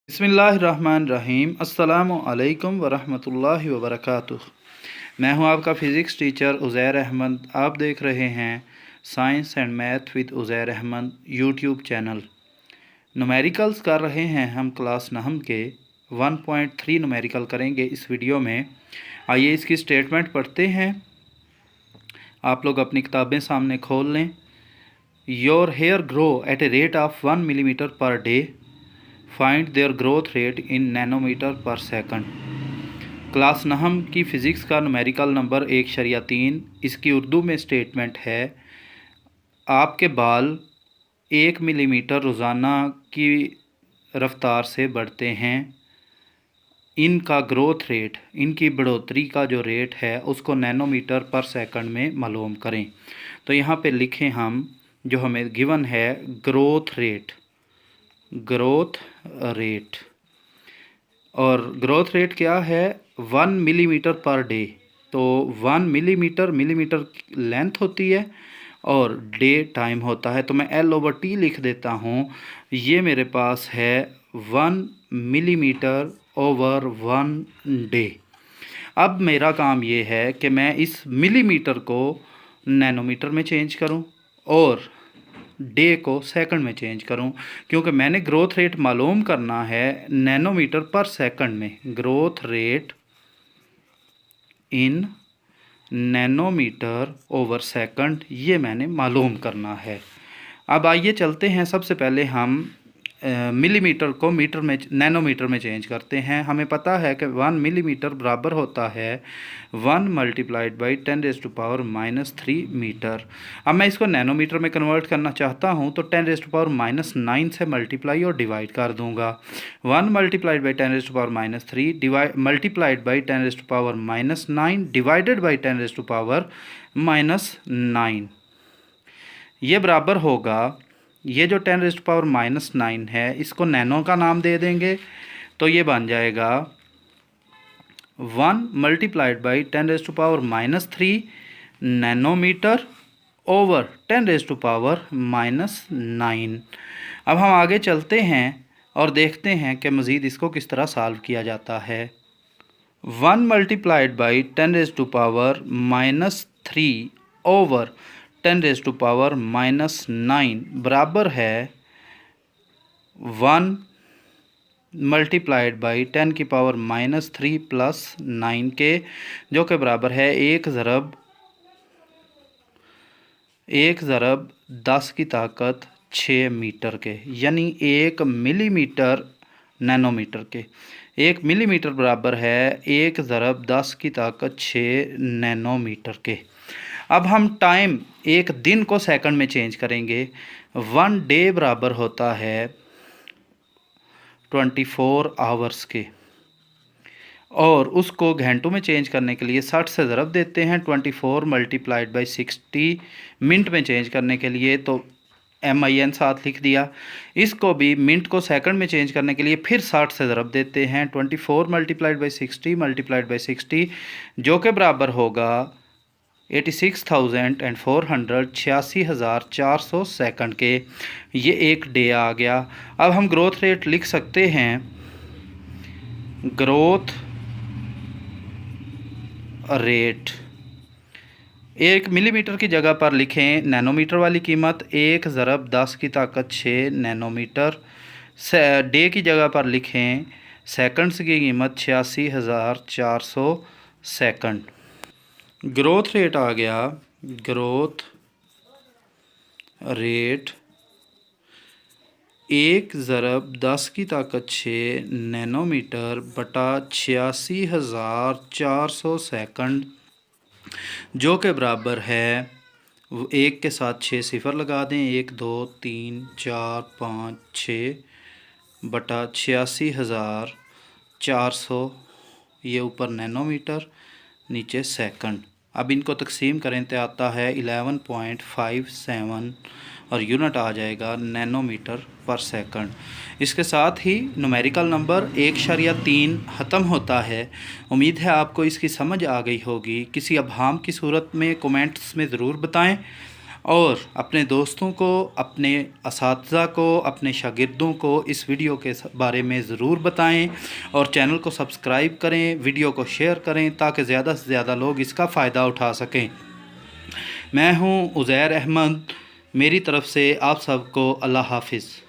बिस्मिल्लाहिर्रहमानिर्रहीम। अस्सलामु अलैकुम वरहमतुल्लाहि वबरकातुह। मैं हूं आपका फ़िज़िक्स टीचर उज़ैर अहमद। आप देख रहे हैं science and math with Uzair Ahmad YouTube channel. Numericals कर रहे हैं हम क्लास नहम के 1.3 न्यूमेरिकल करेंगे इस वीडियो में। आइए इसकी स्टेटमेंट पढ़ते हैं। आप लोग अपनी किताबें सामने खोल लें। Your hair grow at a rate of 1 millimetre per day. Find their growth rate in nanometre per second. Class नहम की फ़िज़िक्स का न्यूमेरिकल नंबर 1.3। इसकी उर्दू में स्टेटमेंट है, आपके बाल 1 मिलीमीटर रोज़ाना की रफ़्तार से बढ़ते हैं। इनका ग्रोथ रेट, इनकी बढ़ोतरी का जो रेट है उसको नैनोमीटर पर सेकंड में मालूम करें। तो यहाँ पे लिखें हम, जो हमें गिवन है ग्रोथ रेट, और ग्रोथ रेट क्या है 1 मिलीमीटर पर डे। तो 1 मिलीमीटर लेंथ होती है और डे टाइम होता है। तो मैं L/T लिख देता हूँ। ये मेरे पास है 1 मिलीमीटर ओवर 1 डे। अब मेरा काम ये है कि मैं इस मिलीमीटर को नैनोमीटर में चेंज करूँ और डे को सेकंड में चेंज करूं, क्योंकि मैंने ग्रोथ रेट मालूम करना है नैनोमीटर पर सेकंड में। Growth rate in nanometre over second, ये मैंने मालूम करना है। अब आइए चलते हैं, सबसे पहले हम मिलीमीटर को मीटर में, नैनोमीटर में चेंज करते हैं। हमें पता है कि 1 मिलीमीटर बराबर होता है 1 मल्टीप्लाइड बाई 10⁻³ मीटर। अब मैं इसको नैनोमीटर में कन्वर्ट करना चाहता हूं तो 10⁻⁹ से मल्टीप्लाई और डिवाइड कर दूंगा। 1 multiplied by 10⁻³ multiplied by 10⁻⁹ divided by 10⁻⁹ ये बराबर होगा, ये जो 10⁻⁹ है इसको नैनो का नाम दे देंगे। तो ये बन जाएगा 1 मल्टीप्लाइड बाई 10⁻³ नैनोमीटर ओवर 10⁻⁹। अब हम आगे चलते हैं और देखते हैं कि मज़ीद इसको किस तरह सॉल्व किया जाता है। 1 मल्टीप्लाइड बाई 10⁻³ ओवर 10⁻⁹ बराबर है 1 मल्टीप्लाइड बाई 10⁻³ प्लस 9 के, जो कि बराबर है 1 ज़रब 10⁻6 मीटर के, यानी 1 मिलीमीटर नैनोमीटर के। 1 मिलीमीटर बराबर है 1 ज़रब 10⁻6 नैनोमीटर के। अब हम टाइम, एक दिन को सेकंड में चेंज करेंगे। 1 डे बराबर होता है 24 आवर्स के, और उसको घंटों में चेंज करने के लिए 60 से ज़रब देते हैं। 24 मल्टीप्लाइड बाई 60 मिनट में चेंज करने के लिए तो MIN साथ लिख दिया। इसको भी मिनट को सेकंड में चेंज करने के लिए फिर 60 से ज़रब देते हैं। 24 मल्टीप्लाइड बाई 60 मल्टीप्लाइड बाई 60, जो कि बराबर होगा 86,400 86,400 सेकंड के। ये एक डे आ गया। अब हम ग्रोथ रेट लिख सकते हैं। ग्रोथ रेट 1 मिलीमीटर की जगह पर लिखें नैनोमीटर वाली कीमत 1 ज़रब 10⁻6 नैनोमीटर। डे की जगह पर लिखें सेकंड्स की कीमत 86,400 सेकंड। ग्रोथ रेट आ गया, ग्रोथ रेट 1 ज़रब 10⁻6 नैनोमीटर बटा 86,400 सेकंड, जो के बराबर है, 1 के साथ 6 सिफ़र लगा दें, 1 2 3 4 5 6 बटा 86,400, ये ऊपर नैनोमीटर नीचे सेकंड। अब इनको तकसीम करें तो आता है 11.57 और यूनिट आ जाएगा नैनोमीटर पर सेकंड। इसके साथ ही न्यूमेरिकल नंबर 1.3 ख़त्म होता है। उम्मीद है आपको इसकी समझ आ गई होगी। किसी अबहम की सूरत में कमेंट्स में ज़रूर बताएं और अपने दोस्तों को, अपने असातिज़ा को, अपने शागिर्दों को इस वीडियो के बारे में ज़रूर बताएं और चैनल को सब्सक्राइब करें, वीडियो को शेयर करें ताकि ज़्यादा से ज़्यादा लोग इसका फ़ायदा उठा सकें। मैं हूं उज़ैर अहमद, मेरी तरफ़ से आप सबको अल्लाह हाफ़िज़।